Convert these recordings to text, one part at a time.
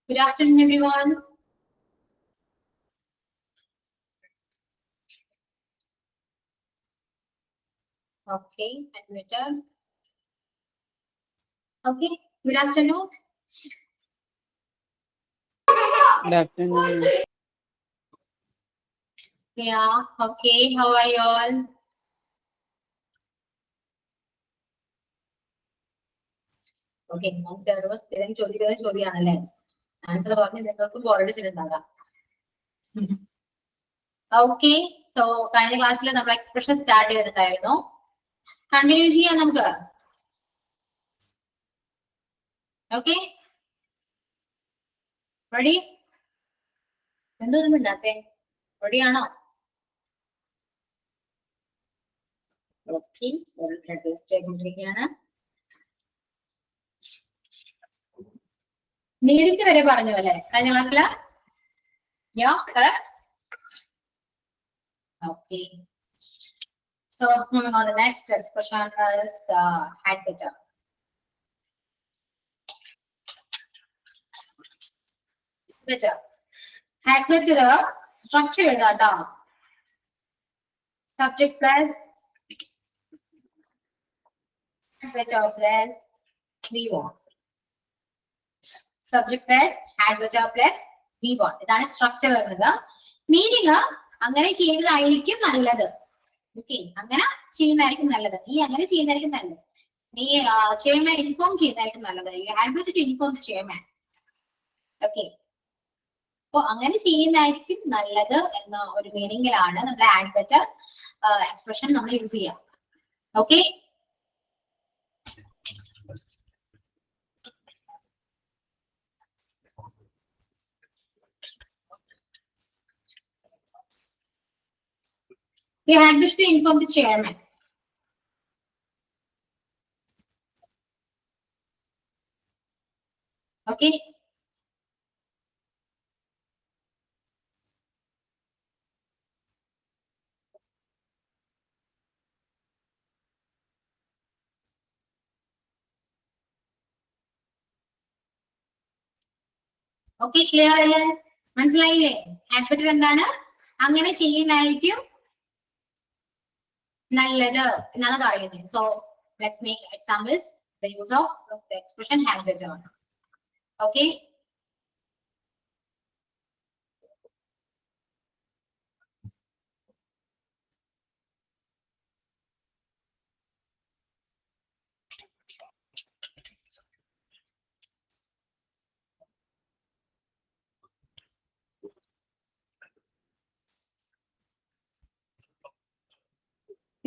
Good afternoon, everyone. Okay, admitted. Okay, good afternoon. Good afternoon. Yeah, okay, how are you all? Okay, answer okay, so കഴിഞ്ഞ ക്ലാസ്സിൽ നമ്മൾ expression start ചെയ്തിട്ടുണ്ടായിരുന്നു. Continue ചെയ്യാം നമുക്ക്. Okay, ready? എന്തൊന്നും ഇണ്ടാത്തെ? Ready ആണോ? ഓക്കെ, ചെയ്തുകൊണ്ടിരിക്കുകയാണ്. നീഡിറ്റ് വരെ പറഞ്ഞു അല്ലെ കഴിഞ്ഞ ക്ലാസ്സില്? Yeah, correct? Okay. So moving on, the next expression is had better. Better. Had better structure is that subject plus had better plus V1. Subject plus had better plus V1. ഇതാണ് structure വരുന്നത്. Meaning അങ്ങനെ ചെയ്യുന്നതായിരിക്കും നല്ലത്. Okay, അങ്ങനെ ചെയ്യുന്നതായിരിക്കും നല്ലത്. നീ അങ്ങനെ ചെയ്യുന്നതായിരിക്കും നല്ലത്. നീ ചെയർമാൻ ഇൻഫോം ചെയ്യുന്നതായിരിക്കും നല്ലത്. You had better to inform the chairman. Okay, അപ്പൊ അങ്ങനെ ചെയ്യുന്നതായിരിക്കും നല്ലത് എന്ന ഒരു മീനിങ്ങിലാണ് നമ്മൾ ഹാഡ് ബെറ്റർ എക്സ്പ്രഷൻ നമ്മൾ യൂസ് ചെയ്യാം. Okay, you had better to inform the chairman. Okay. Okay, clear അല്ലേ? മനസ്സിലായില്ലേ? ഹാഡ് ബെറ്റർ എന്താണ്? അങ്ങനെ ചെയ്യുന്നതായിരിക്കും നല്ലത് എന്നാണ് പറയുന്നത്. So let's make examples. The use of the expression had better. Okay.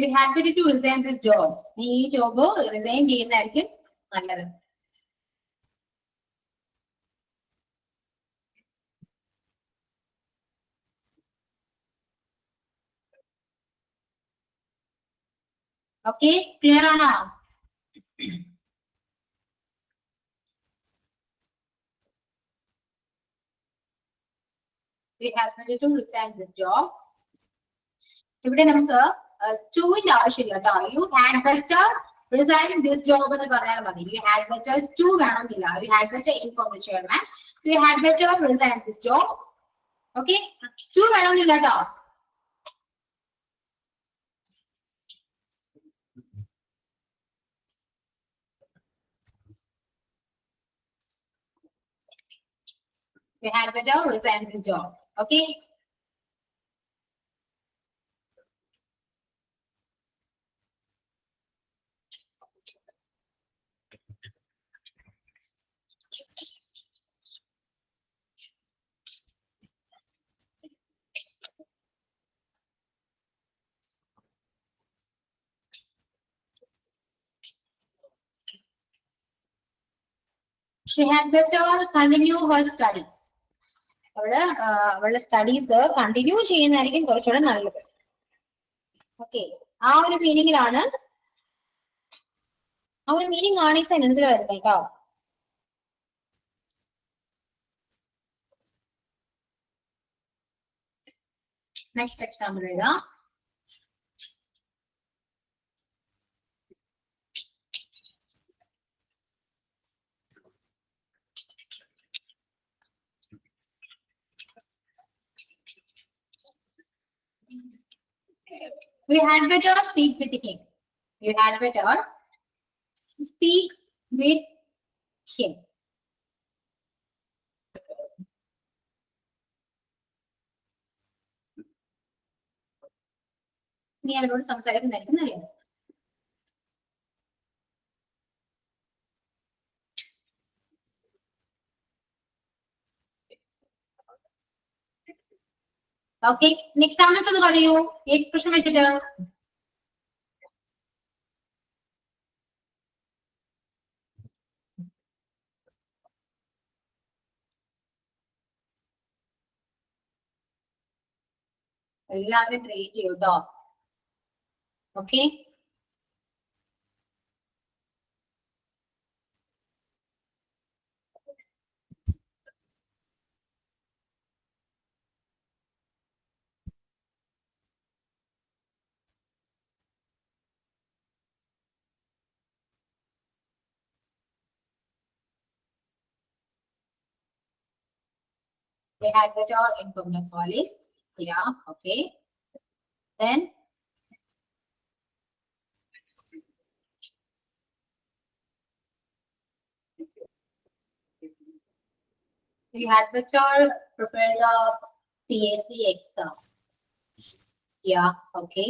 You had better to resign this job. നീ ഈ ജോബ് റിസൈൻ ചെയ്യുന്നതായിരിക്കും നല്ലത്. ഓക്കെ, ക്ലിയർ ആണോ? We had better to resign this job. ഇവിടെ നമുക്ക് ടൂവിന്റെ ആവശ്യമില്ല കേട്ടോ. You had better resign this job എന്ന് പറഞ്ഞാൽ മതി. യു ഹാഡ് ബെറ്റർ ടു വേണമെന്നില്ല. You had better inform the chairman. You had better resign this job. Okay, to വേണമെന്നില്ല കേട്ടോ. You had better resign this job. Okay. She had better continue her studies. അവളുടെ studies continue ചെയ്യുന്നതായിരിക്കും കുറച്ചുകൂടെ നല്ലത്. Okay, ആ ഒരു മീനിങ്ങിലാണ്, ആ ഒരു മീനിങ് ആണ് ഈ സെന്റൻസിൽ വരുന്നത് കേട്ടോ. നെക്സ്റ്റ് എക്സാമ്പിൾ എഴുതാം. You had better speak with him. You had better speak with him. നീ അവരോട് സംസാരിക്കുന്നതായിരിക്കും നല്ലത്. ഓക്കെ, എക്സാമ്പിൾസ് ഒന്ന് പറയൂ ഈ എക്സ്പ്രഷൻ വെച്ചിട്ട്. എല്ലാവരും ക്രിയേറ്റ് ചെയ്യൂ കേട്ടോ. Okay, we had better inform the police. Yeah, okay. Then we had better prepare the PAC exam. Yeah, okay.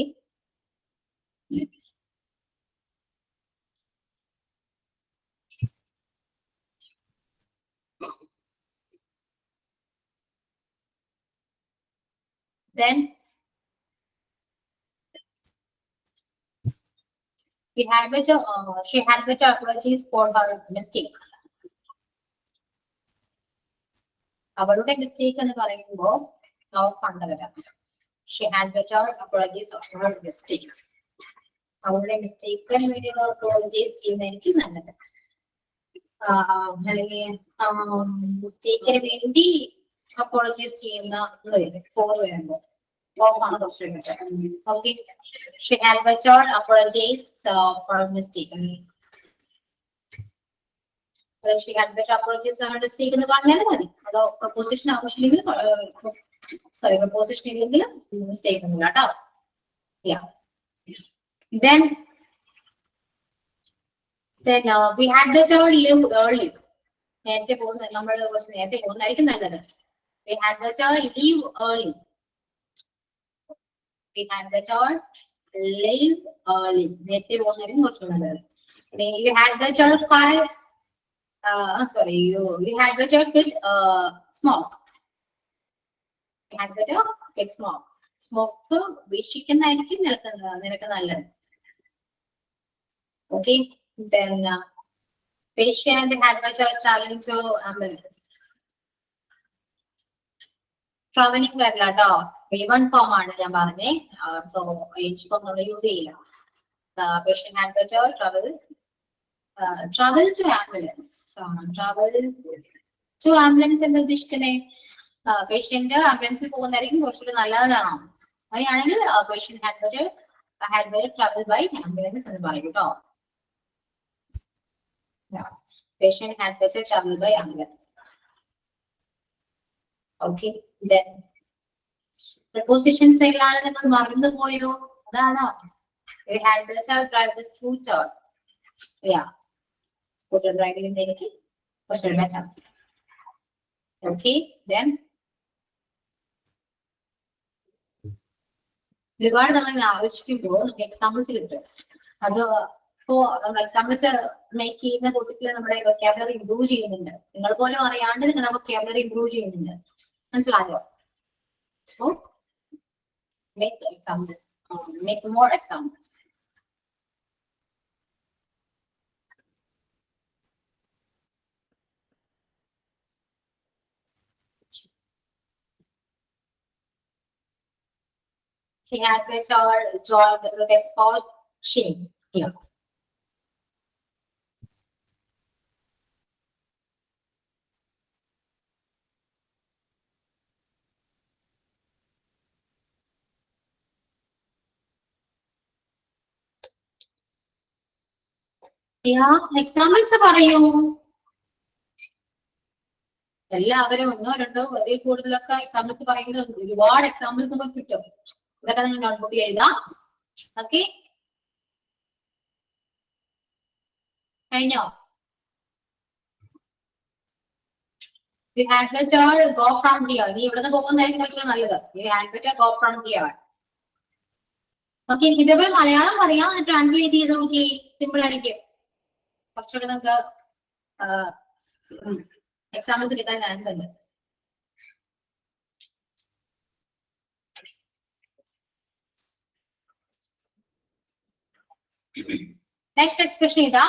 Then we had better she had better apologies for her mistake. അവളുടെ mistake എന്ന് പറയുമ്പോൾ കണ്ടവരാ. She had better apologies for her mistake. അവളുടെ മിസ്റ്റേക്കിന് വേണ്ടിയുള്ള apologies ചെയ്യുന്നതായിരിക്കും നല്ലത്. അല്ലെങ്കിൽ മിസ്റ്റേക്കിന് വേണ്ടി apologies ചെയ്യുന്ന ഫോർ വരുമ്പോൾ ആണ് കുറച്ചുകൂടി better. Okay, she had better apologies for mistake. She had better apologies for her mistake എന്ന് പറഞ്ഞാൽ മതി. അതോ പ്രൊപ്പോസിഷൻ ആവശ്യമില്ലെങ്കിൽ സോറി പ്രൊപ്പോസിഷൻ ഇല്ലെങ്കിൽ മിസ്റ്റേക്ക് ഒന്നുമില്ല കേട്ടോ. Yeah. Then we had better leave early. നേരത്തെ പോകുന്ന നമ്മൾ കുറച്ച് നേരത്തെ പോകുന്നതായിരിക്കും നല്ലത്. We had better leave early. We had better leave early. നേരത്തെ പോകുന്നതായിരിക്കും കുറച്ച് നല്ലത്. You had better quiet. Sorry, you had better quit smoke. You had better quit smoke. Smoke വീക്ഷിക്കുന്നതായിരിക്കും നിനക്ക് നല്ലത്. Okay, then patient had better travel to ambulance. Traveling വരില്ല കേട്ടോ. V1 form ആണ് ഞാൻ പറഞ്ഞേ. So H form നമ്മൾ യൂസ് ചെയ്യില്ല. Patient had better travel to ambulance. Travel to ambulance എന്താ ഉദ്ദേശിക്കുന്നത്? പേഷ്യന്റ് ആംബുലൻസിൽ പോകുന്നതായിരിക്കും കുറച്ചുകൂടി നല്ലതാണോ? അങ്ങനെയാണെങ്കിൽ patient had better travel by ambulance എന്ന് പറയും കേട്ടോ. Patient had better travel by ambulance. Okay, then prepositions എല്ലാം നിങ്ങൾ മറന്നു പോയോ? അതാണോ? We had better drive the scooter. Yeah, scooter driving എനിക്ക് കുറച്ചുകൂടി better. Okay, then ഒരുപാട് നമ്മൾ ആലോചിക്കുമ്പോൾ നമുക്ക് എക്സാമ്പിൾസ് കിട്ടും. അത് ഇപ്പോ നമ്മൾ എക്സാമ്പിൾസ് മേക്ക് ചെയ്യുന്ന കൂട്ടത്തിൽ നമ്മുടെ വൊക്കാബുലറി ഇംപ്രൂവ് ചെയ്യുന്നുണ്ട്. നിങ്ങൾ പോലും അറിയാണ്ട് നിങ്ങളുടെ വൊക്കാബുലറി ഇംപ്രൂവ് ചെയ്യുന്നുണ്ട്. മനസ്സിലായോ? So make examples, make more examples. He had better join the record chain here. Yeah, examples പറയൂ. എല്ലാവരും ഒന്നോ രണ്ടോ അതിൽ കൂടുതലൊക്കെ എക്സാമ്പിൾസ് പറയുന്നത് ഒരുപാട് എക്സാമ്പിൾസ് നമുക്ക് കിട്ടും. ഇതൊക്കെ നിങ്ങൾ നോട്ട്ബുക്കിൽ എഴുതാം. ഓക്കെ, കഴിഞ്ഞോ? You had better go from here. നീ ഇവിടുന്ന് പോകുന്നതായിരിക്കും കുറച്ചുകൂടെ നല്ലത്. You had better go from here. Okay, ഇതേപോലെ മലയാളം പറയാം, ട്രാൻസ്ലേറ്റ് ചെയ്ത് നോക്കി, സിമ്പിൾ ആയിരിക്കും. കുറച്ചുകൂടെ നിങ്ങൾക്ക് എക്സാമ്പിൾസ് കിട്ടാൻ ചാൻസ് ഉണ്ട്. നെക്സ്റ്റ് എക്സ്പ്രഷൻ ഇതാ,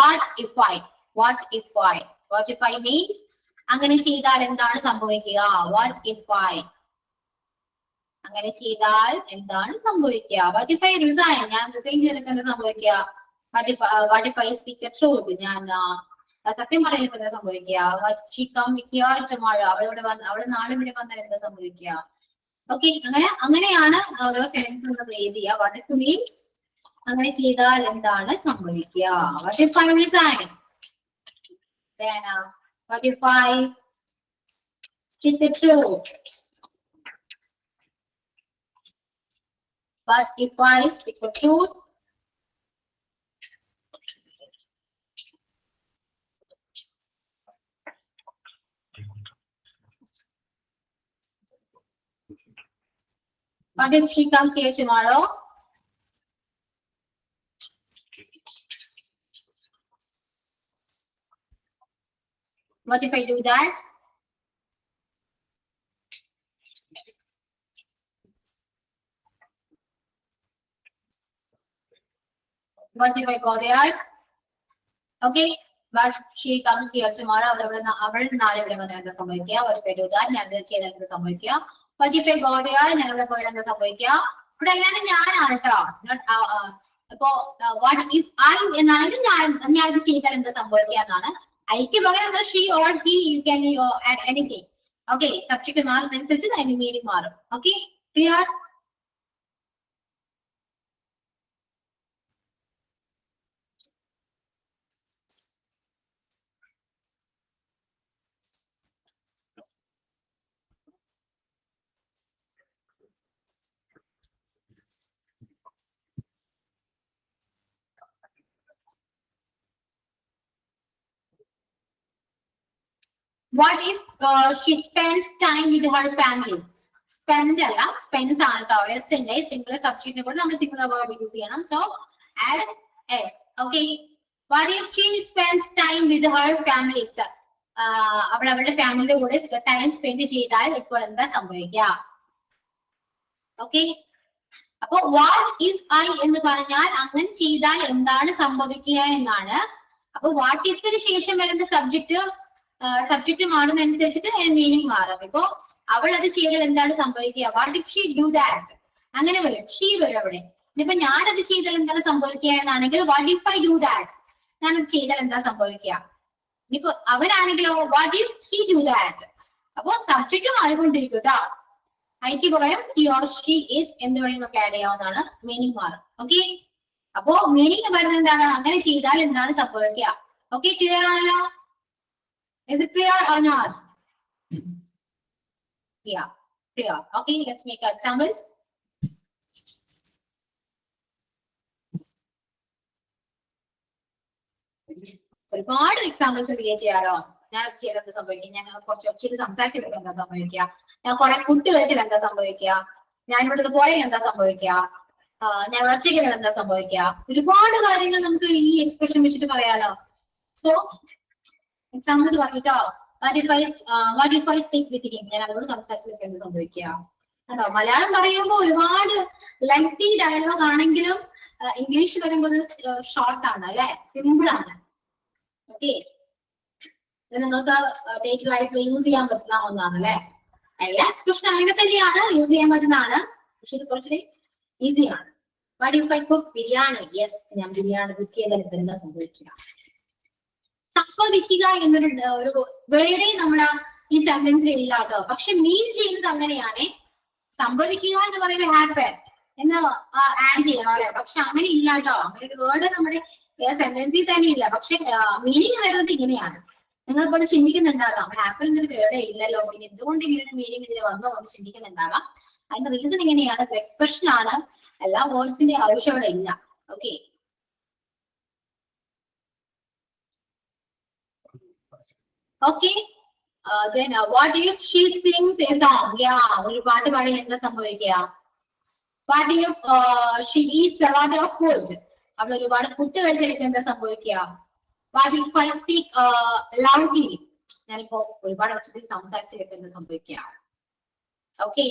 what if I. What if I, what if I means അങ്ങനെ ചെയ്താൽ എന്താണ് സംഭവിക്കുക? വാട്ട് ഇഫ് ഐ, അങ്ങനെ ചെയ്താൽ എന്താണ് സംഭവിക്കുക? വാട്ട് ഇഫ് ഐ റിസൈൻ, ഞാൻ റിസൈൻ ചെയ്തിട്ട് എന്താ സംഭവിക്കുക? What if I speak the truth, ഞാൻ സത്യം പറയുമ്പോൾ എന്താ സംഭവിക്കുക? What she come here tomorrow, അവൾ നാളെ ഇവിടെ വന്നാൽ എന്താ സംഭവിക്കുക? ഓക്കെ, അങ്ങനെയാണ് ഓരോ സെന്റൻസ് നമ്മൾ പ്ലേ ചെയ്യുക. വാട്ട് ഇഫ് മീൻ അങ്ങനെ ചെയ്താൽ എന്താണ് സംഭവിക്കുക? What if I resign, what if I speak the truth? What if I speak the truth? What if she comes here tomorrow? What if I do that? What if I go there? Okay, but she comes here tomorrow. അവൾ നാളെ ഇവിടെ വന്നാൽ എന്താ സംഭവിക്കുക? What if I do that? ഞാൻ ചെയ്താൽ എന്താ സംഭവിക്കുക? What if I go there? ഞാൻ ഇവിടെ പോയാൽ എന്താ സംഭവിക്കുക? ഇവിടെ എല്ലാവരും ഞാനാണ് കേട്ടോ. അപ്പോ what if I എന്നാണെങ്കിൽ ഞാൻ ഇത് ചെയ്താൽ എന്താ സംഭവിക്കുക എന്നാണ്. ഐക്ക് പകരം she or he, you can add anything. Okay, subject മാറുന്നതനുസരിച്ച് അതിന്റെ മീനിങ് മാറും. Okay, clear? What if she spends time with her family? Spend അല്ല, spends ആണ് കേട്ടോ. S ഉണ്ട്, സിംഗുലർ സബ്ജക്റ്റിനെ കൂടെ നമ്മൾ സിംഗുലർ വേർബ് യൂസ് ചെയ്യണം. So add s. Okay, what if she spends time with her families? അവൾ അവളുടെ ഫാമിലിയുടെ കൂടെ ടൈം സ്പെൻഡ് ചെയ്താൽ ഇപ്പോൾ എന്താ സംഭവിക്കുക? ഓക്കെ, അപ്പൊ വാട്ട് ഇഫ് ഐ എന്ന് പറഞ്ഞാൽ അങ്ങനെ ചെയ്താൽ എന്താണ് സംഭവിക്കുക എന്നാണ്. അപ്പൊ വാട്ട് ഇഫിന് ശേഷം വരുന്ന സബ്ജക്ട് മാറുന്നതനുസരിച്ചിട്ട് അതിന് മീനിങ് മാറും. ഇപ്പൊ അവൾ അത് ചെയ്താൽ എന്താണ് സംഭവിക്കുക? What if she do that, അങ്ങനെ വരും, ഷീ വരും അവിടെ. ഇനിയിപ്പോ ഞാനത് ചെയ്താൽ എന്താണ് സംഭവിക്കുക എന്നാണെങ്കിൽ what if I do that, ഞാനത് ചെയ്താൽ എന്താ സംഭവിക്കുക? ഇനിയിപ്പോ അവനാണെങ്കിലോ what if he do that. അപ്പോ സബ്ജക്ട് മാറിക്കൊണ്ടിരിക്കും കേട്ടോ. ഐക്ക് പകരം ഹി ഓർ ഷീ ഇറ്റ് എന്ന് വേണമെങ്കിൽ ആഡ് ചെയ്യാവുന്നതാണ്, മീനിങ് മാറും. ഓക്കെ, അപ്പോ മീനിങ് വരുന്നത് എന്താണ്? അങ്ങനെ ചെയ്താൽ എന്താണ് സംഭവിക്കുക? ഓക്കെ, ക്ലിയർ ആണല്ലോ? Is it clear or not? Yeah, clear. Okay, let's make examples. ഒരുപാട് എക്സാമ്പിൾസ് ക്രിയേറ്റ് ചെയ്യാലോ. ഞാൻ അത് ചെയ്താൽ എന്താ സംഭവിക്കുക? ഞാൻ കുറച്ച് സംസാരിച്ചിട്ട് എന്താ സംഭവിക്കുക? ഞാൻ കുറെ ഫുഡ് കഴിച്ചാൽ എന്താ സംഭവിക്കുക? ഞാൻ ഇവിടുന്ന് പോയാൽ എന്താ സംഭവിക്കുക? ഞാൻ ഒറ്റയ്ക്ക് എന്താ സംഭവിക്കുക? ഒരുപാട് കാര്യങ്ങൾ നമുക്ക് ഈ എക്സ്പ്രഷൻ വെച്ചിട്ട് പറയാലോ. സോ എക്സാമ്പിൾസ് പറഞ്ഞിട്ടോ. What if I speak with him? ഞാൻ അവരോട് സംസാരിച്ചിട്ട് എന്ത് സംഭവിക്കുക? കേട്ടോ, മലയാളം പറയുമ്പോൾ ഒരുപാട് ലെങ്തി ഡയലോഗ് ആണെങ്കിലും ഇംഗ്ലീഷ് വരുമ്പോൾ ഷോർട്ട് ആണ് അല്ലെ, സിമ്പിൾ ആണ്. ഓക്കെ, നിങ്ങൾക്ക് ഡേറ്റ് ലൈഫിൽ യൂസ് ചെയ്യാൻ പറ്റുന്ന ഒന്നാണ് അല്ലെ. എല്ലാ എക്സ്പ്രഷൻ അങ്ങനെ തന്നെയാണ്, യൂസ് ചെയ്യാൻ പറ്റുന്നതാണ്, പക്ഷെ ഇത് കുറച്ചുകൂടി ഈസിയാണ്. What if I cook biryani? Yes, ഞാൻ ബിരിയാണി കുക്ക് ചെയ്താൽ എന്താ സംഭവിക്കുക? സംഭവിക്കുക എന്നൊരു വേർഡേ നമ്മുടെ ഈ സെന്റൻസിൽ ഇല്ല കേട്ടോ. പക്ഷെ മീൻ ചെയ്യുന്നത് അങ്ങനെയാണ്. സംഭവിക്കുക എന്ന് പറയുമ്പോൾ ഹാപ്പൻ എന്ന് ആഡ് ചെയ്യണം അല്ലെ, പക്ഷെ അങ്ങനെ ഇല്ല കേട്ടോ. അങ്ങനെ ഒരു വേർഡ് നമ്മുടെ സെന്റൻസിൽ തന്നെ ഇല്ല. പക്ഷെ മീനിങ് വരുന്നത് ഇങ്ങനെയാണ്. നിങ്ങളിപ്പോ അത് ചിന്തിക്കുന്നുണ്ടാകാം, ഹാപ്പൻ എന്നൊരു വേർഡേ ഇല്ലല്ലോ, പിന്നെ എന്തുകൊണ്ട് ഇങ്ങനെ ഒരു മീനിങ് ഇതിൽ വന്നോ എന്ന് ചിന്തിക്കുന്നുണ്ടാകാം. അതിന്റെ റീസൺ ഇങ്ങനെയാണ്, എക്സ്പ്രഷൻ ആണ്. എല്ലാ വേർഡ്സിന്റെ ആവശ്യം അവിടെ ഇല്ല. Okay. Okay. Then what if she sings a song? Yeah, ഒരു പാട്ട് പാടി എന്താ സംഭവിക്കുക? What if she eats a lot of food? അവൾ ഒരുപാട് ഫുഡ് കഴിച്ചിട്ട് എന്താ സംഭവിക്കുക? What if I speak loudly? ഞാനിപ്പോ ഒരുപാട് ഒച്ചത്തിൽ സംസാരിച്ചിട്ട് എന്താ സംഭവിക്കുക? ഓക്കെ.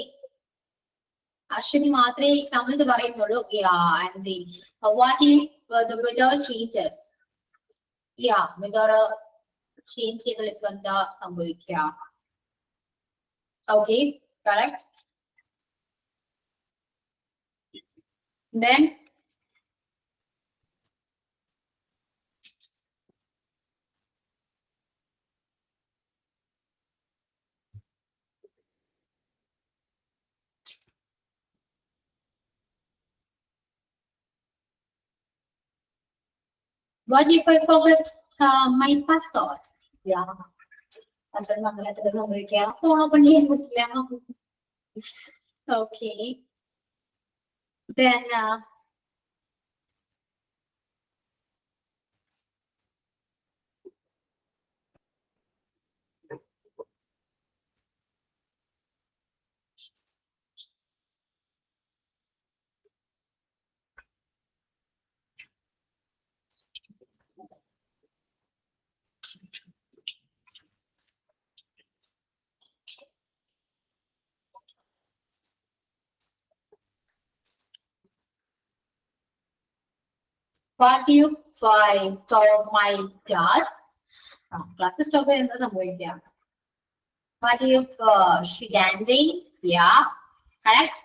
അശ്വതി മാത്രമേ എക്സാമ്പിൾസ് പറയുന്നുള്ളൂ. Yeah, and see. What if the weather changes? Yeah, weather change ചെയ്താൽ ഇപ്പൊ എന്താ സംഭവിക്കുക? Okay, correct. Then what if I forget my passport? Yeah. Passport മറന്നിട്ട് സംഭവിക്കുക? ഫോൺ ഓപ്പൺ ചെയ്യാൻ പറ്റില്ല. Okay. Then what if I stop my class? Class stop ചെയ്താൽ എന്താ സംഭവിക്കുക? What if she dancing? Yeah, correct.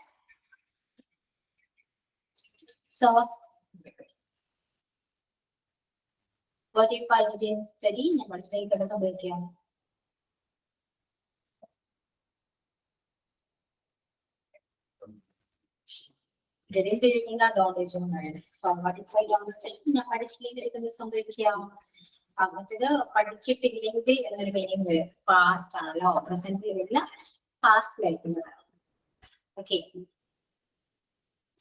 So what if I didn't study? ഞാൻ പഠിച്ചിട്ട് എന്താ സംഭവിക്കുക? Didn't knowledge on it. So what if I don't study? ഞാൻ പഠിച്ചില്ലെങ്കിൽ എന്താ സംഭവിക്കുക? മറ്റേത് പഠിച്ചിട്ടില്ലെങ്കിൽ എന്നൊരു മീനിങ് വരും. പാസ്റ്റ് ആണല്ലോ, പ്രസന്റ് വരില്ല, പാസ്റ്റിലായിരിക്കുന്നത്. Okay.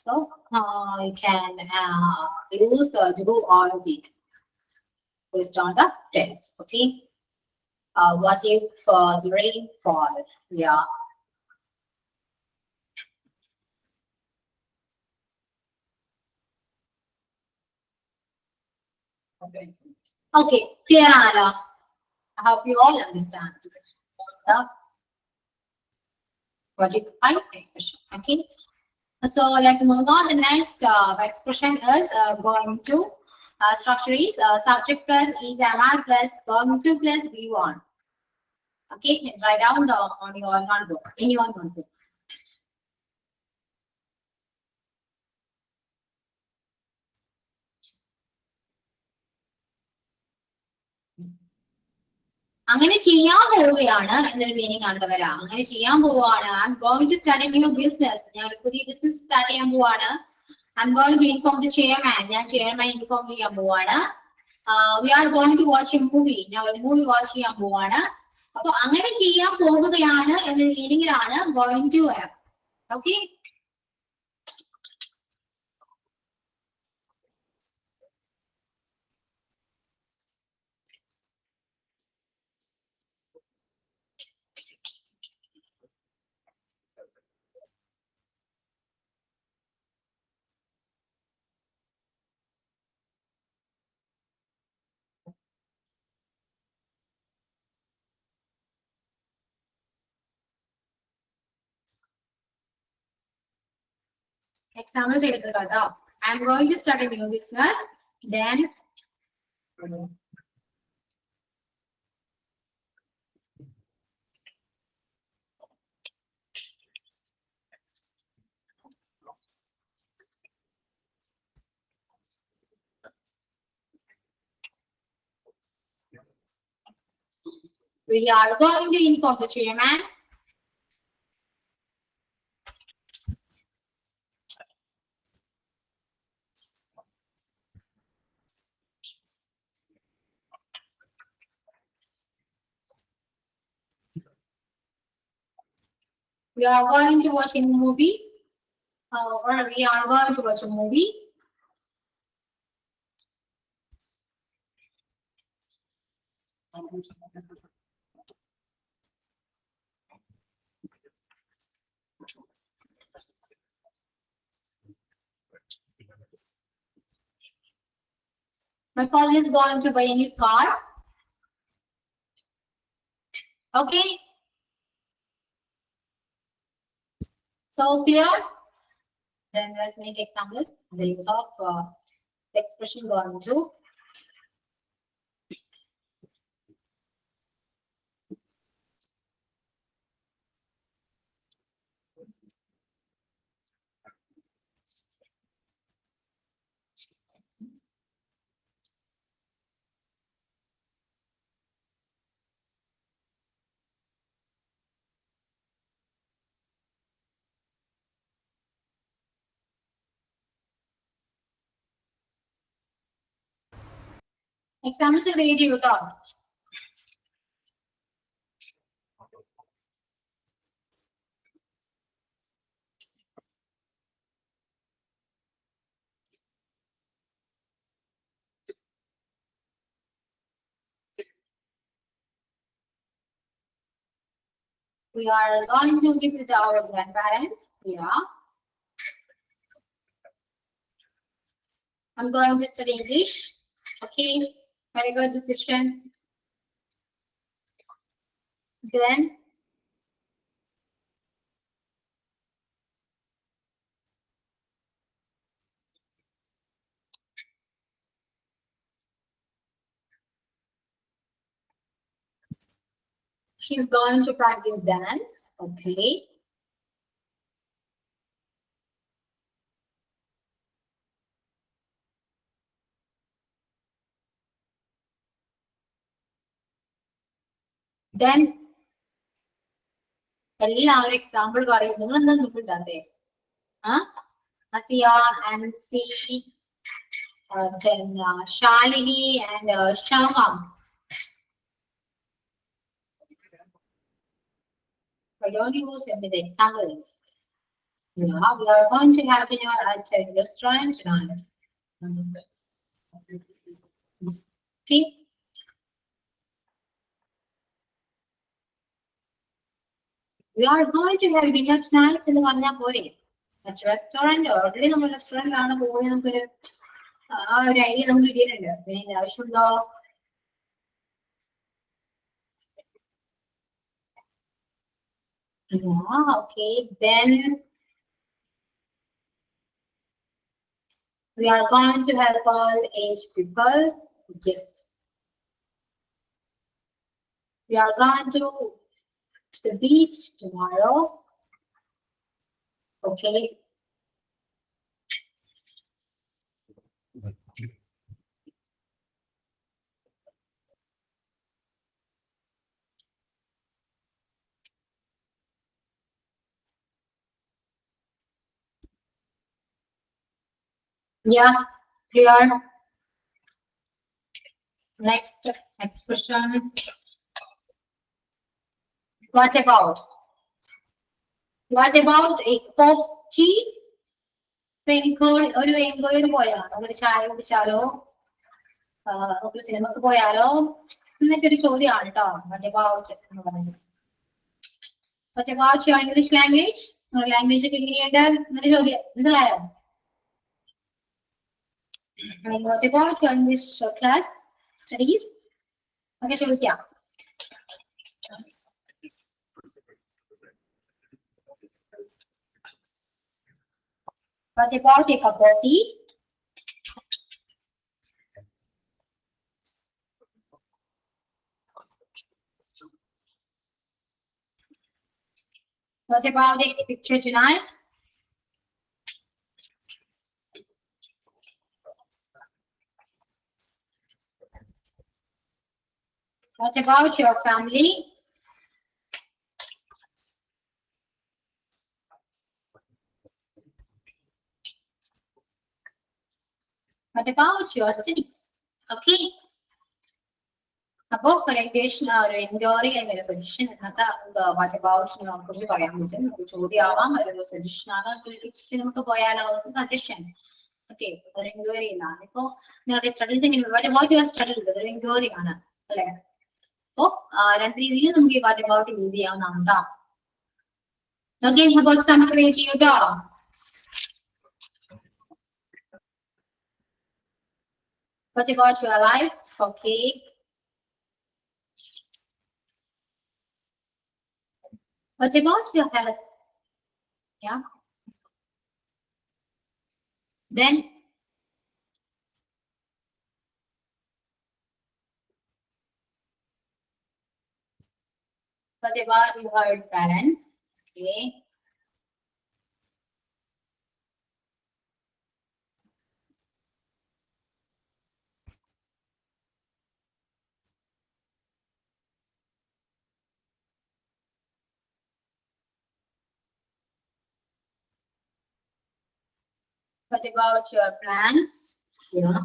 So you can use to do all of it based on the tense. Okay. What if the rain fall? Yeah. Okay. Clear, Anala? I hope you all understand. What if I expression? Okay. So let's move on. The next expression is going to structure is subject plus is am plus going to plus be want. Okay, write down on your notebook, in your notebook. അങ്ങനെ ചെയ്യാൻ പോവുകയാണ് എന്നൊരു meaning ആണ് വരാ. അങ്ങനെ ചെയ്യാൻ പോവുകയാണ്. I'm going to start a new business. ഞാൻ ഒരു പുതിയ ബിസിനസ് സ്റ്റാർട്ട് ചെയ്യാൻ പോവാണ്. I'm going to inform the chairman. ഞാൻ ചെയർമാൻ ഇൻഫോം ചെയ്യാൻ പോവാണ്. We are going to watch a movie. ഞാൻ ഒരു മൂവി വാച്ച് ചെയ്യാൻ പോവാണ്. അപ്പൊ അങ്ങനെ ചെയ്യാൻ പോവുകയാണ് എന്നൊരു മീനിങ്ങിലാണ് ഗോയിങ് ടു വരാം. ഓക്കെ. Examples എടുക്കുക കേട്ടോ. I am going to start a new business. Then we are going to inform the chairman. We are going to watch a movie. or we are going to watch a movie. My father is going to buy a new car. Okay. So clear? Then let's make examples. The use of the expression going to. Examples are ready to talk. We are going to visit our grandparents. Yeah. I'm going to study English. Okay. Very good decision. Then she's going to practice dance. Okay. Then എല്ലാവരും example പറയും. നിങ്ങൾ എന്താ നോക്കിണ്ടാത്തേ? Asiya and C, then Shalini and Shama. Why don't you send me the examples? Yeah, we are going to have dinner at a restaurant tonight. Okay. We are going to have dinner tonight എന്ന് പറഞ്ഞാൽ പോരെ? At restaurant already നമ്മൾ restaurant ആണ് പോകുന്നത്. നമുക്കൊരു ആ ഒരു idea നമുക്ക് കിട്ടിയിട്ടുണ്ട്. പിന്നെ ആവശ്യമുണ്ടോ? Yeah, okay. Then we are going to help all age people. Yes. We are going to the beach tomorrow. Okay. Yeah, clear. Next expression. What about? What about a cup of tea? ഒരു enquiry പോയാലോ, ഒരു ചായ കുടിച്ചാലോ, ഒരു സിനിമക്ക് പോയാലോ എന്നൊക്കെ ഒരു ചോദ്യമാണ് കേട്ടോ. What about എന്ന് പറയുന്നത്. What about your English language? നിങ്ങളുടെ ലാംഗ്വേജ് ഒക്കെ എങ്ങനെയുണ്ട് എന്നൊരു ചോദ്യം. മനസ്സിലായോ? What about your English class studies? ഒക്കെ ചോദിക്കാം. What about a cup of tea? What about a picture tonight? What about your family? What about your studies? Okay. അപ്പോ regulation ഒരു എൻക്വയറി അല്ലെങ്കിൽ സൊല്യൂഷൻ എന്നൊക്കെ വാട്ട് അബൌട്ടിനെ കുറിച്ച് പറയാൻ പറ്റും. നമുക്ക് ചോദ്യമാവാം, ഒരു സൊല്യൂഷൻ ആവാം, ടിപ്സിൽ നമുക്ക് പോയാലോ, സജഷൻ. ഓക്കെ, ഒരു എൻക്വയറി എന്നാണ്. ഇപ്പോ നിങ്ങളുടെ സ്റ്റഡീസ് എങ്ങനെ, വാട്ട് യുവർ സ്റ്റഡീസ്, അതൊരു എൻക്വയറി ആണ് അല്ലെ. അപ്പോ രണ്ട് രീതിയിൽ നമുക്ക് ഈ വാട്ട് അബൌട്ട് യൂസ് ചെയ്യാവുന്നതാണ് കേട്ടോ. ഓക്കെ, അപ്പോൾ എക്സാമ്പിൾസ് റീഡ് ചെയ്യൂ കേട്ടോ. What about your life? Okay. What about your health? Yeah. Then what about your parents? Okay. What about your plans? Yeah.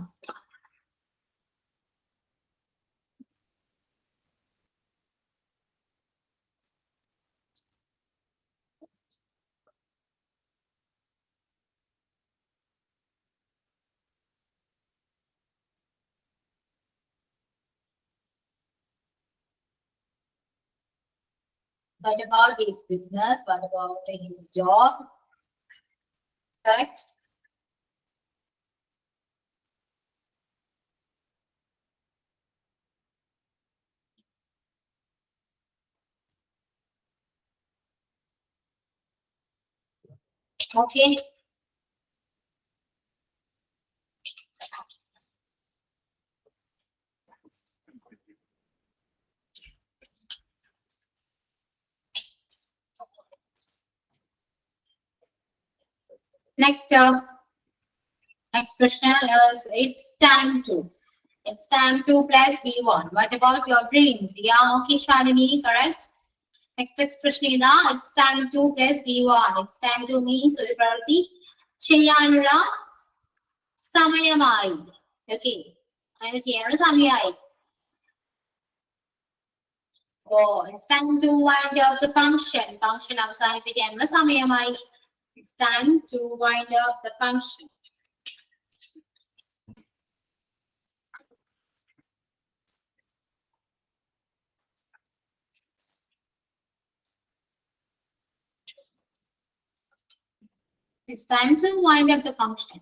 What about his business? What about his job? Correct? Okay. Next expression is it's time to. It's time to plus V1. What about your dreams? Yeah, okay, Shalini, correct? Next expression is it's time to plus V1. It's time to means ഒരു പ്രവൃത്തി ചെയ്യാനുള്ള സമയമായി. Okay, അങ്ങനെ ചെയ്യാനുള്ള സമയമായി. Oh, it's time to wind up the function. Function അവസാനിപ്പിക്കാനുള്ള സമയമായി. It's time to wind up the function. It's time to wind up the function.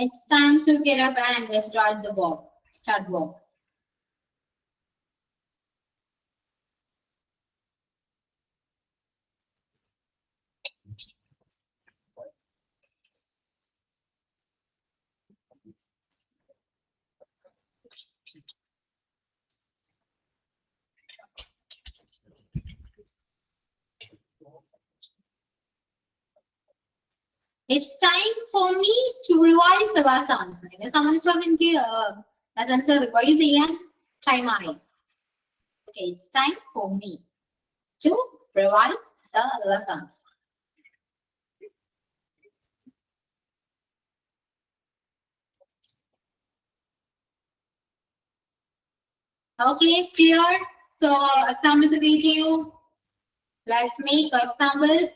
It's time to get up and start the walk. Start walk. It's time for me to revise the lessons. എന്നെ സംബന്ധിച്ചിടത്തോളം എനിക്ക് lessons revise ചെയ്യാൻ time ആയി. Okay, it's time for me to revise the lessons. Okay, clear? So examples agree to you. Let's make examples.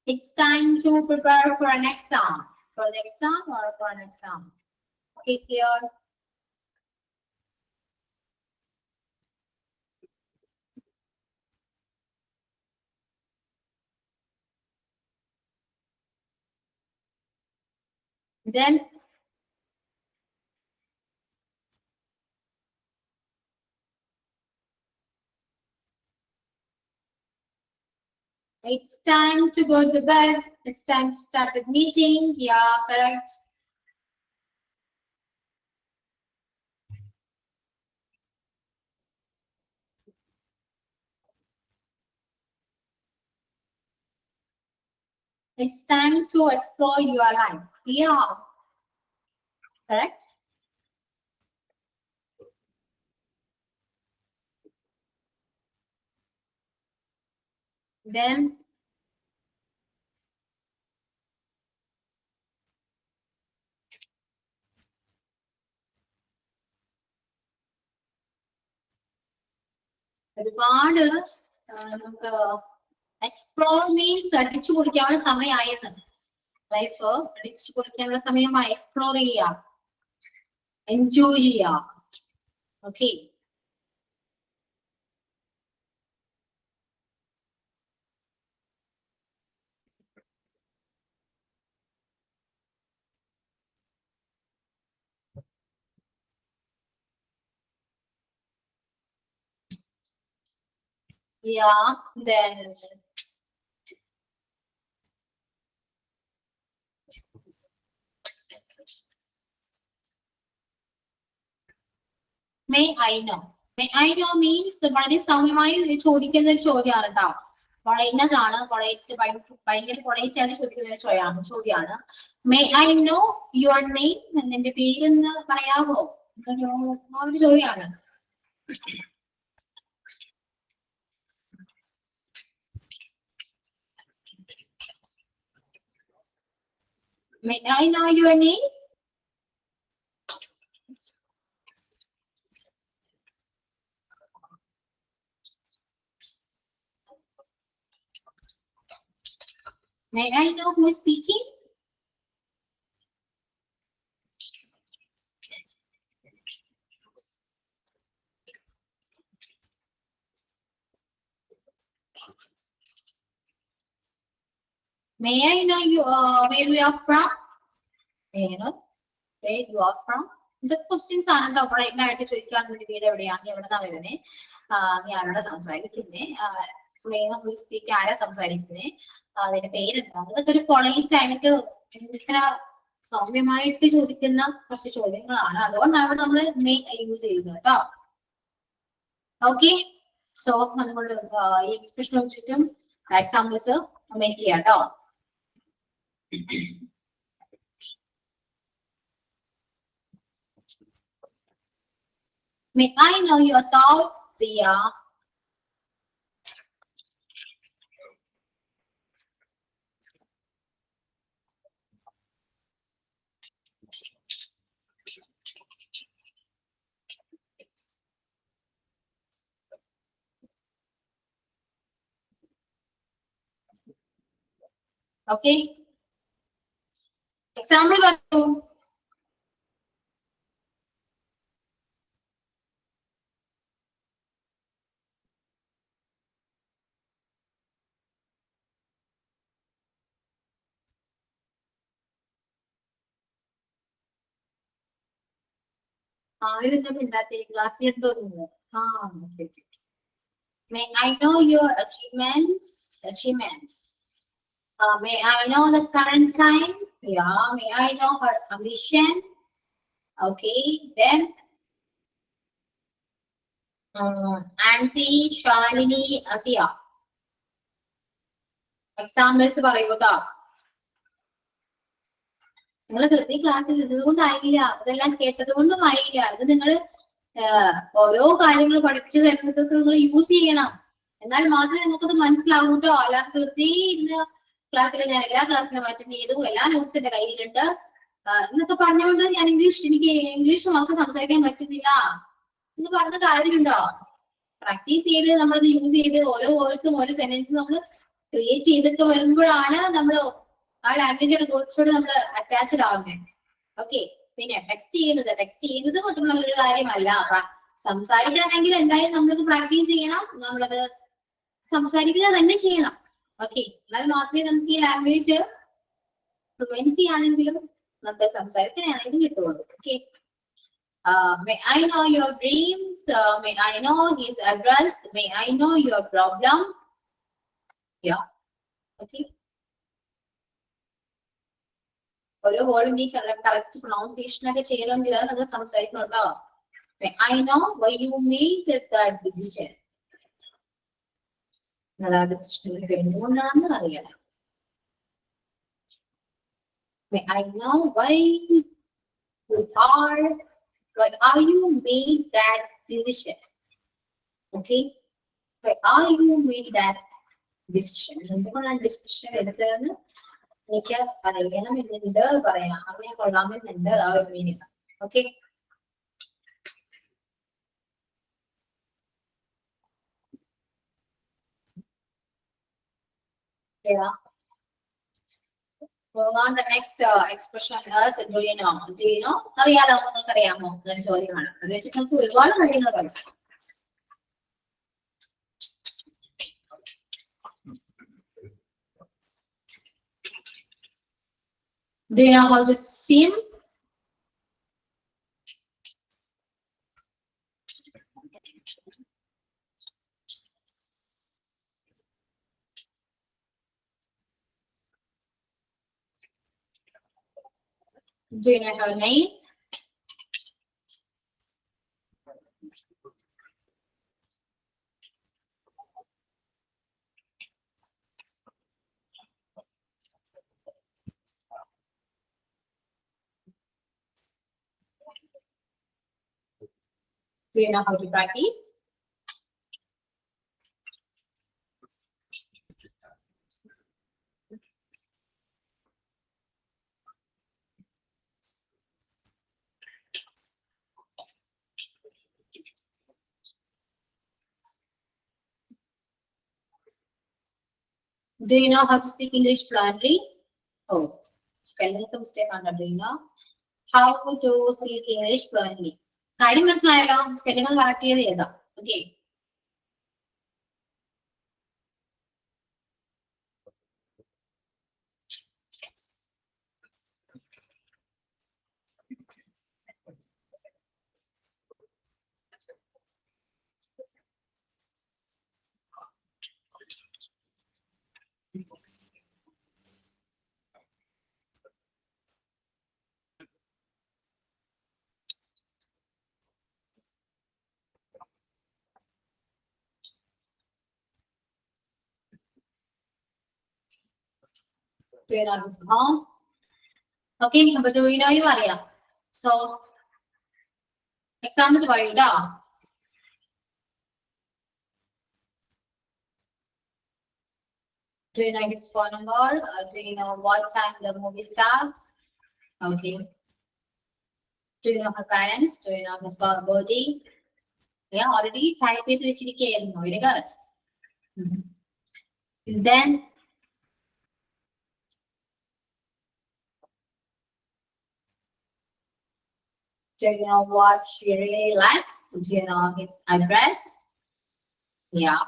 It's time to prepare for an exam. For the exam or for an exam? Okay, clear? Then it's time to go to bed. It's time to start the meeting. Yeah, correct. It's time to explore your life. Yeah. Correct? Then ഒരുപാട് നമുക്ക് explore means അടിച്ചു പൊളിക്കാനുള്ള സമയമായെന്ന്. Life അടിച്ചു പൊളിക്കാനുള്ള സമയമായി. Explore ചെയ്യുക, enjoy ചെയ്യുക. Okay. Yeah, then may I know. May I know means വളരെ സൗമ്യമായി ചോദിക്കുന്ന ഒരു ചോദ്യമാണ് കേട്ടോ. വളയുന്നതാണ്, ഭയങ്കര പൊളൈറ്റാണ് ചോദിക്കുന്ന ഒരു ചോദ്യമാണ്. May I know your name, നിന്റെ പേരൊന്ന് പറയാമോ? ആ ഒരു ചോദ്യമാണ്. May I know your name? May I know who is speaking? May I know you where you are from? May I know where you are from? The questions are കേട്ടോ. പൊളൈറ്റായിട്ട് ചോദിക്കുകയാണെന്ന് വീട് എവിടെയാണ്, എവിടെന്നാ വരുന്നത്, നീ ആരോടാ സംസാരിക്കുന്നേ, സ്പീക്ക് ആരാ സംസാരിക്കുന്നേ, അതിന്റെ പേരെന്താണ്, ഇതൊക്കെ ഒരു പൊളൈറ്റ് ആയിട്ട് ഇത്ര സൗമ്യമായിട്ട് ചോദിക്കുന്ന കുറച്ച് ചോദ്യങ്ങളാണ്. അതുകൊണ്ടാണ് നമ്മൾ മേ യൂസ് ചെയ്യുന്നത് കേട്ടോ. ഓക്കെ. സോ നമ്മൾ ഈ എക്സ്പ്രഷൻ വെച്ചിട്ടും എക്സാമ്പിൾസ് മേക്ക് ചെയ്യാം കേട്ടോ. May I know your thoughts, Sia? Okay. Example പറയൂ. ആരെന്താ മിണ്ടാത്തെ? ക്ലാസ്സിൽ ഉണ്ടോ നിങ്ങൾ? May I know your achievements? May I know the current time? Yeah. May I know her ambition? Okay. Then Ansi, Shalini, Asia. Examples പറയൂ കേട്ടോ. നിങ്ങൾ വെറുതെ ക്ലാസ്സിൽ ഇതുകൊണ്ടായില്ല, അതെല്ലാം കേട്ടത് കൊണ്ടും ആയില്ല. ഇത് നിങ്ങൾ ഓരോ കാര്യങ്ങൾ പഠിപ്പിച്ചു തരുന്നതൊക്കെ നിങ്ങൾ യൂസ് ചെയ്യണം. എന്നാൽ മാത്രമേ നിങ്ങൾക്കത് മനസ്സിലാവൂ കേട്ടോ. അല്ലാതെ വെറുതെ ഇന്ന് ക്ലാസ്സിൽ ഞാൻ എല്ലാ ക്ലാസ്സിലും അറ്റൻഡ് ചെയ്തു, എല്ലാ നോട്ട്സ് എന്റെ കയ്യിലുണ്ട് എന്നൊക്കെ പറഞ്ഞുകൊണ്ട് എനിക്ക് ഇംഗ്ലീഷ് മാത്രം സംസാരിക്കാൻ പറ്റുന്നില്ല എന്ന് പറഞ്ഞ കാര്യമുണ്ടോ? പ്രാക്ടീസ് ചെയ്ത് നമ്മളത് യൂസ് ചെയ്ത് ഓരോരുത്തർക്കും ഓരോ സെന്റൻസ് നമ്മൾ ക്രിയേറ്റ് ചെയ്തൊക്കെ വരുമ്പോഴാണ് നമ്മൾ ആ ലാംഗ്വേജോട് കുറച്ചുകൂടി നമ്മൾ അറ്റാച്ച്ഡ് ആവുന്നത്. ഓക്കെ. പിന്നെ ടെക്സ്റ്റ് ചെയ്യുന്നത് മാത്രം നല്ലൊരു കാര്യമല്ല. സംസാരിക്കണമെങ്കിൽ എന്തായാലും നമ്മളത് പ്രാക്ടീസ് ചെയ്യണം, നമ്മളത് സംസാരിക്കുക തന്നെ ചെയ്യണം. ഓക്കെ. എന്നാൽ മാത്രമേ നമുക്ക് ഈ ലാംഗ്വേജ് ഫ്ലുവൻസി ആണെങ്കിലും നമുക്ക് സംസാരിക്കാനാണെങ്കിലും കിട്ടുള്ളൂ. Okay. May I know your dreams? May I know his address? May I know your problem? Yeah. Okay. ഓരോ വേർഡും നീ കറക്റ്റ് പ്രൊണൗൺസിയേഷൻ ഒക്കെ ചെയ്യണമെങ്കിൽ നമുക്ക് സംസാരിക്കണം കേട്ടോ. May I know why you made that decision? നിങ്ങൾ ആ ഡിസിഷൻ എന്തുകൊണ്ടാണെന്ന് അറിയണം. May I know why are you made that decision? Okay. Why are you made that decision? എന്തുകൊണ്ടാണ് ഡിസിഷൻ എടുത്തതെന്ന് എനിക്ക് അറിയണമെന്നുണ്ട് പറയാം. അങ്ങനെ കൊള്ളാമെന്നുണ്ട് ആ ഒരു meaning. Okay. Yeah. Moving on, the next expression is do you know? Do you know? അറിയാലോ, നിങ്ങൾക്ക് അറിയാമോ എന്നൊരു ചോദ്യമാണ്. അത് വെച്ചിട്ട് നമുക്ക് ഒരുപാട് കാര്യങ്ങൾ പറയാം. Do you know how to swim? Do you know her name? Do you know how to practice? Do you know how to speak English fluently? Oh, spelling mistake on that. Do you know how to speak English fluently? കാര്യം മനസ്സിലായല്ലോ. Spelling ഒന്ന് correct ചെയ്ത് എഴുതാം. Okay. Do you know his home? Okay, അപ്പൊ do you know you അറിയാം. So examples പറയൂട്ടോ. Do you know his phone number? Do you know what time the movie starts? Okay. Do you know her parents? Do you know his birthday? Yeah, already type ചെയ്ത് വെച്ചിരിക്കുകയായിരുന്നു. Very good. Then do you know what she really likes? Do you know his address? Yeah.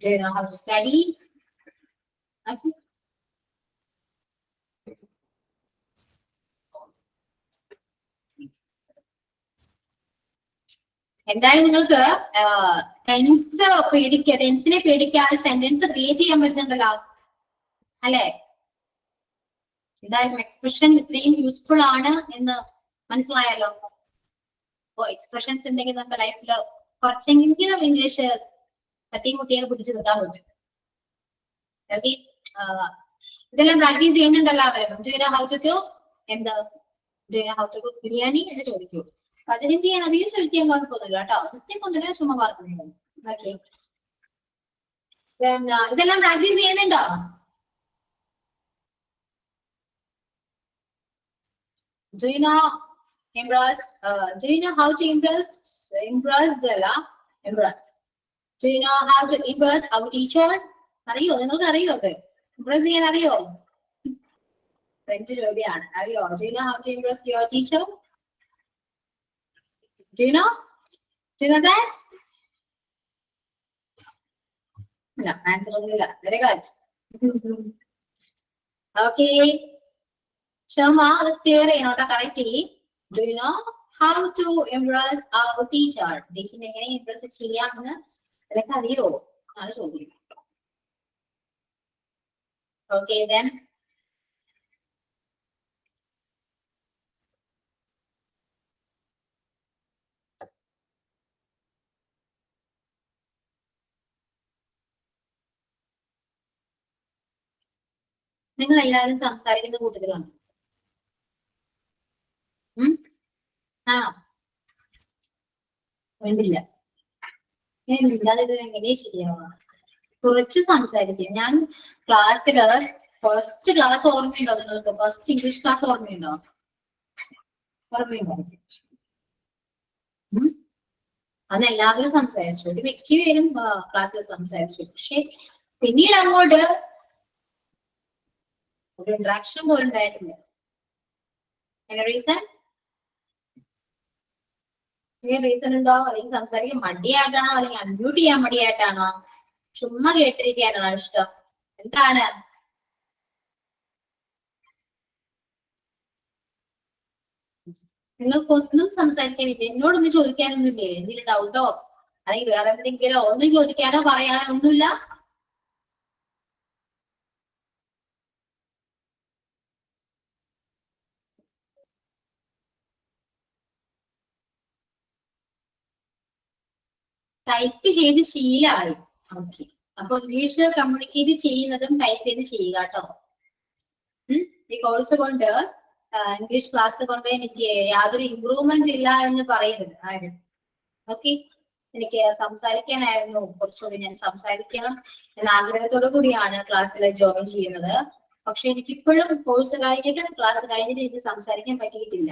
Do you know how to study? Okay. എന്തായാലും നിങ്ങൾക്ക് ടെൻസിനെ പേടിക്കാതെ sentence create ചെയ്യാൻ പറ്റുന്നുണ്ടല്ലോ അല്ലെ? എന്തായാലും expression ഇത്രയും useful ആണ് എന്ന് മനസ്സിലായല്ലോ. അപ്പോ എക്സ്പ്രഷൻസ് ഉണ്ടെങ്കിൽ നമ്മുടെ ലൈഫിൽ കുറച്ചെങ്കിലും ഇംഗ്ലീഷ് തട്ടിമുട്ടിയൊക്കെ പിടിച്ചു നിൽക്കാൻ പറ്റും. ഇതെല്ലാം പ്രാക്ടീസ് ചെയ്യുന്നുണ്ടല്ലോ അവരും. Do you know how to cook? എന്താ do you know how to cook biryani എന്ന് ചോദിക്കൂ. പാചകം ചെയ്യാൻ അധികം ചോദിക്കാൻ കുഴപ്പമൊന്നുമില്ല കേട്ടോ. മിസ്റ്റേക്ക് ഒന്നുമില്ല, ചുമ്മാ പറഞ്ഞു. ഓക്കെ. ഇതെല്ലാം പ്രാക്ടീസ് ചെയ്യുന്നുണ്ടോ? Do you know impressed? Do you know how to impress? Impressed അല്ല, impress. Do you know how to impress our teacher? അറിയോ? നിങ്ങൾക്ക് അറിയോ? ഇംപ്രസ് ചെയ്യാൻ അറിയോ? ഫ്രണ്ട് ചോദ്യമാണ്. അറിയോ? Do you know how to impress your teacher? Do you know? Do you know that? No, answer ഒന്നുമില്ല. Very good. Okay. Shama, അത് clear ചെയ്യണോട്ടോ correctly. Do you know how to impress our teacher? ടീച്ചറിനെ എങ്ങനെ Impress ചെയ്യാമെന്ന് നിനക്ക് അറിയോ? ആണ് ചോദ്യം. Okay, then. നിങ്ങൾ എല്ലാവരും സംസാരിക്കുന്ന കൂട്ടത്തിലാണ്. ആണോ? വേണ്ടില്ല. ഇങ്ങനെ മിണ്ടാതിരുന്നത് എങ്ങനെയാ ശരിയാവുക? കുറച്ച് സംസാരിക്കും. ഞാൻ ക്ലാസ്സില് ഫസ്റ്റ് ക്ലാസ് ഓർമ്മയുണ്ടോ നിങ്ങൾക്ക്? ഫസ്റ്റ് ഇംഗ്ലീഷ് ക്ലാസ് ഓർമ്മയുണ്ടോ? ഓർമ്മയുണ്ടോ? അന്ന് എല്ലാവരും സംസാരിച്ചു, ഒരു മിക്കവരും ക്ലാസ്സിൽ സംസാരിച്ചു. പക്ഷെ പിന്നീട് അങ്ങോട്ട് ഒരു ഇന്ററാക്ഷൻ പോലും ഉണ്ടായിട്ടില്ല. റീസൺ റീസൺ ഉണ്ടോ? അല്ലെങ്കിൽ സംസാരിക്കാൻ മടിയായിട്ടാണോ, അല്ലെങ്കിൽ അൺമ്യൂട്ട് ചെയ്യാൻ മടിയായിട്ടാണോ, ചുമ്മാ കേട്ടിരിക്കാനാണോ ഇഷ്ടം? എന്താണ്? നിങ്ങൾക്കൊന്നും സംസാരിക്കാനില്ല, എന്നോടൊന്നും ചോദിക്കാനൊന്നുമില്ലേ? എന്തെങ്കിലും ഡൗട്ടോ അല്ലെങ്കിൽ വേറെ എന്തെങ്കിലോ ഒന്നും ചോദിക്കാനോ പറയാനോ ഒന്നുമില്ല? ടൈപ്പ് ചെയ്ത് ശീലമായി. ഓക്കെ, അപ്പൊ ഇംഗ്ലീഷ് കമ്മ്യൂണിക്കേറ്റ് ചെയ്യുന്നതും ടൈപ്പ് ചെയ്ത് ചെയ്യുക കേട്ടോ. ഈ കോഴ്സ് കൊണ്ട് ഇംഗ്ലീഷ് ക്ലാസ് കൊണ്ട് എനിക്ക് യാതൊരു ഇമ്പ്രൂവ്മെന്റ് ഇല്ല എന്ന് പറയരുത് ആരും. ഓക്കെ, എനിക്ക് സംസാരിക്കാനായിരുന്നു കുറച്ചുകൂടി, ഞാൻ സംസാരിക്കണം എന്ന ആഗ്രഹത്തോടു കൂടിയാണ് ക്ലാസ്സിൽ ജോയിൻ ചെയ്യുന്നത്. പക്ഷെ എനിക്കിപ്പോഴും കോഴ്സ് കഴിഞ്ഞിട്ട് ക്ലാസ് കഴിഞ്ഞിട്ട് എനിക്ക് സംസാരിക്കാൻ പറ്റിയിട്ടില്ല.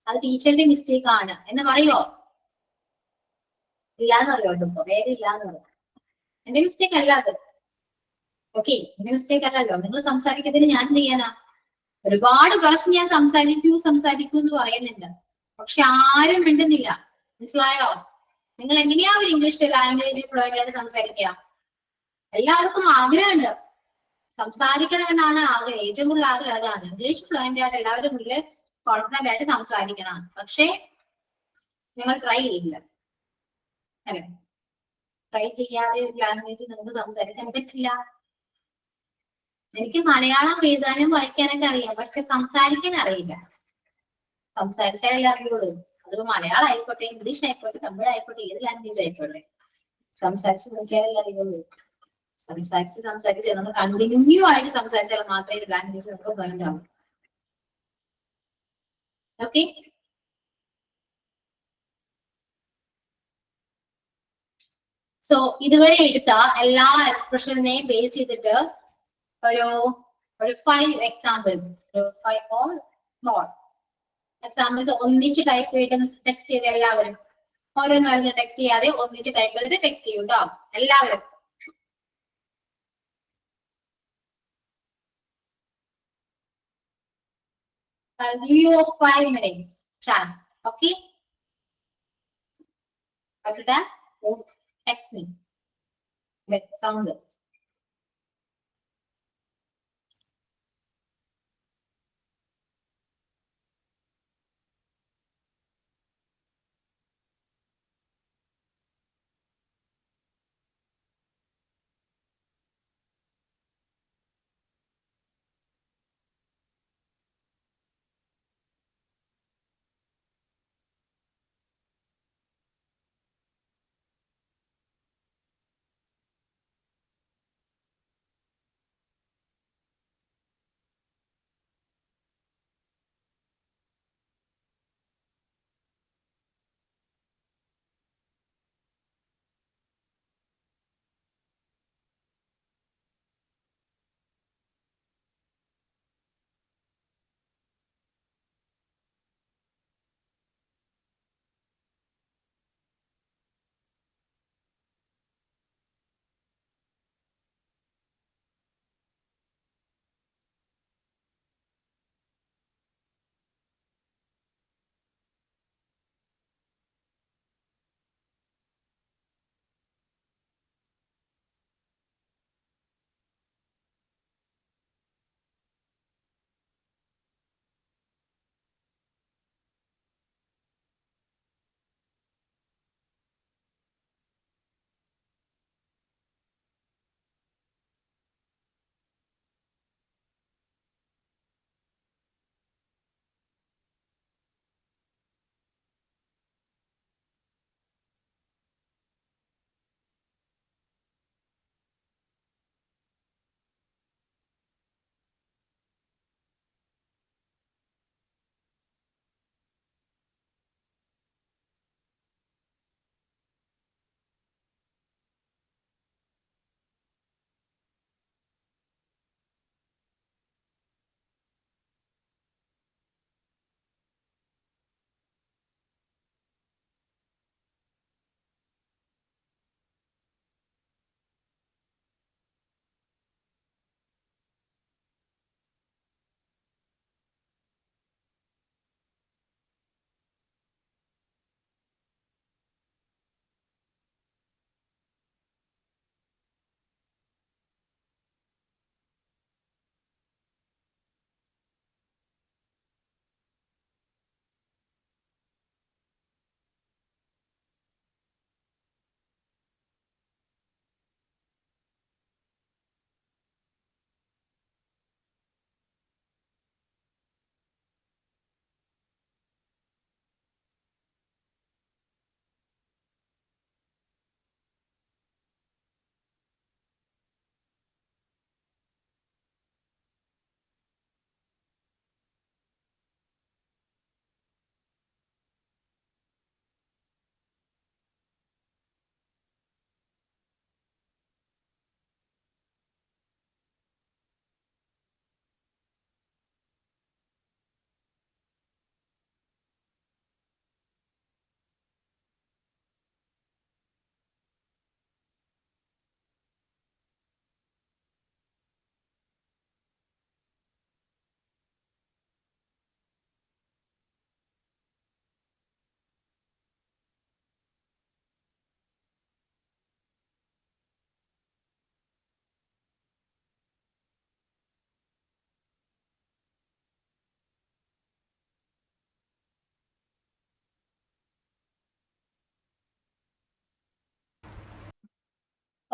അത് ടീച്ചറിന്റെ മിസ്റ്റേക്ക് ആണ് എന്ന് പറയോ? ഇല്ലാന്ന് പറയോ? ഇപ്പൊ വേറെ ഇല്ലാന്ന് പറയും. എന്റെ മിസ്റ്റേക്ക് അല്ല അത്. ഓക്കെ, എന്റെ മിസ്റ്റേക്ക് അല്ലല്ലോ. നിങ്ങൾ സംസാരിക്കുന്നതിന് ഞാൻ എന്ത് ചെയ്യാനാ? ഒരുപാട് പ്രാവശ്യം ഞാൻ സംസാരിക്കൂ എന്ന് പറയുന്നുണ്ട്, പക്ഷെ ആരും മിണ്ടുന്നില്ല. മനസ്സിലായോ? നിങ്ങൾ എങ്ങനെയാ ഒരു ഇംഗ്ലീഷ് ലാംഗ്വേജ് ഫ്ലുവന്റ് ആയിട്ട് സംസാരിക്കുക? എല്ലാവർക്കും ആഗ്രഹമുണ്ട്, സംസാരിക്കണമെന്നാണ് ആഗ്രഹം, ഏറ്റവും കൂടുതൽ ആഗ്രഹം അതാണ്. ഇംഗ്ലീഷ് ഫ്ലുവന്റ് ആയിട്ട് എല്ലാവരും മുന്നിൽ കോൺഫിഡന്റ് ആയിട്ട് സംസാരിക്കണം. പക്ഷെ നിങ്ങൾ ട്രൈ ചെയ്യില്ല അല്ലെ? ട്രൈ ചെയ്യാതെ ഒരു ലാംഗ്വേജ് നമുക്ക് സംസാരിക്കാൻ പറ്റില്ല. എനിക്ക് മലയാളം എഴുതാനും വായിക്കാനൊക്കെ അറിയാം, പക്ഷെ സംസാരിക്കാൻ അറിയില്ല. സംസാരിച്ചാലല്ലേ അറിയുള്ളൂ. അത് മലയാളം ആയിക്കോട്ടെ, ഇംഗ്ലീഷ് ആയിക്കോട്ടെ, തമിഴ് ആയിക്കോട്ടെ, ഏത് ലാംഗ്വേജ് ആയിക്കോട്ടെ, സംസാരിച്ച് നോക്കിയാലല്ലേ അറിയുള്ളൂ. സംസാരിച്ച് നമ്മൾ കണ്ടിന്യൂ ആയിട്ട് സംസാരിച്ചാൽ മാത്രമേ ലാംഗ്വേജ് നമുക്ക് ഫ്ലുവന്റ് ആവും. ഓക്കെ, സോ ഇതുവരെ എടുത്ത എല്ലാ എക്സ്പ്രഷനെയും ബേസ് ചെയ്തിട്ട് ഒരു 5 എക്സാമ്പിൾസ്, 5 ഓർ മോർ എക്സാമ്പിൾസ് ഒന്നിച്ച് ടൈപ്പ് ചെയ്തിട്ട് ടെക്സ്റ്റ് ചെയ്ത് എല്ലാവരും ഓരോന്നോരോന്ന് ടെക്സ്റ്റ് ചെയ്യാതെ ഒന്നിച്ച് ടൈപ്പ് ചെയ്തിട്ട് ടെക്സ്റ്റ് ചെയ്യും കേട്ടോ എല്ലാവരും. I'll give you 5 minutes time. Okay, after that text me with some words.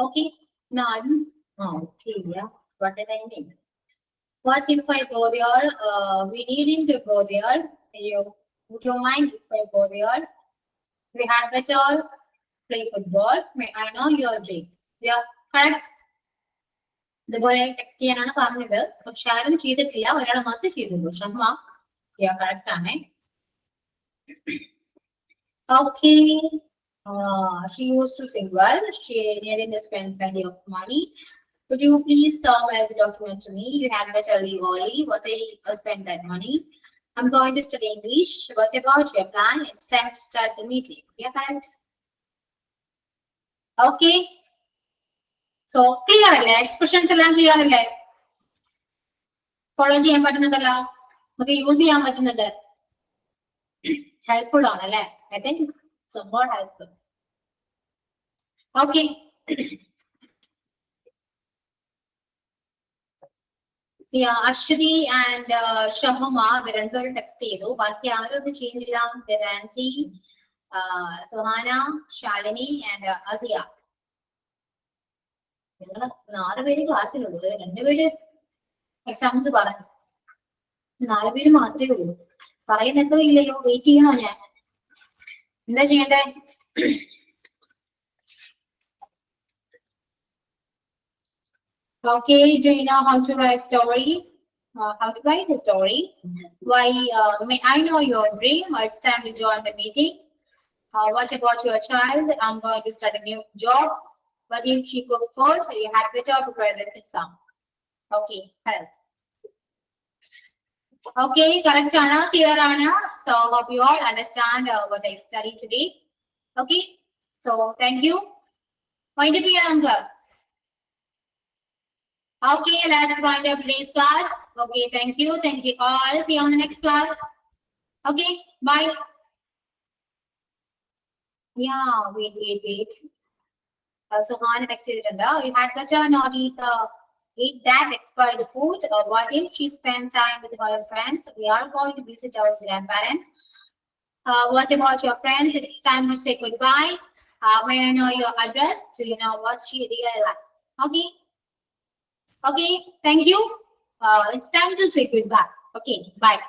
Okay, none. Oh, okay, yeah. What did I mean? What if I go there? We needing to go there. Would you mind if I go there? We had better play football. May I know your dream? Yeah, correct. ഇതുപോലെ text ചെയ്യാനാണ് പറഞ്ഞത്. പക്ഷെ ആരും ചെയ്തിട്ടില്ല, ഒരാൾ മാത്രമേ ചെയ്തുള്ളൂ. Shammah correct ആണ്. Okay. She used to sing well. She needed to spend plenty of money. Could you please summarize the document to me? You had better leave early. What I spend that money? I'm going to study English. What about your plan? It's time to start the meeting. Yeah, correct. Okay. So clear അല്ലേ? Expressions എല്ലാം clear അല്ലേ? Follow ചെയ്യാൻ പറ്റുന്നുണ്ടല്ലോ? നമുക്ക് use ചെയ്യാൻ പറ്റുന്നുണ്ട്. Helpful ആണ് അല്ലേ? I think somewhat helpful. Okay. Yeah, Ashwini and Shahama രണ്ടുപേരും ടെക്സ്റ്റ് ചെയ്തു. ബാക്കി ആരും ഒന്നും ചെയ്യുന്നില്ല. Nancy, Suhana, Shalini and Azia. നിങ്ങൾ 4 പേര് ക്ലാസ്സിലുള്ളൂ. 2 പേര് എക്സാംസ് പറഞ്ഞു. 4 പേര് മാത്രമേ ഉള്ളൂ. പറയുന്നുണ്ടോ ഇല്ലയോ? വെയിറ്റ് ചെയ്യണോ ഞാൻ? എന്താ ചെയ്യണ്ടേ? Okay, do you know how to write story? How to write a story? Why may I know your dream? It's time to join the meeting. What about your child? I'm going to start a new job. What if she cooked food? So you had better prepare the exam. Okay, correct. Okay, correct Anna, clear Anna. So hope you all understand what I studied today. Okay, so thank you. Point to your answer. Okay, let's wind up today's class. Okay, thank you all. See you on the next class. Okay, bye. Yeah, wait. So Hana texted it. You had better not eat that expired food. What if she spends time with her friends? We are going to visit our grandparents. What about your friends? It's time to say goodbye. May I know your address? Do you know what she really likes? Okay, thank you. It's time to say goodbye. Okay, bye.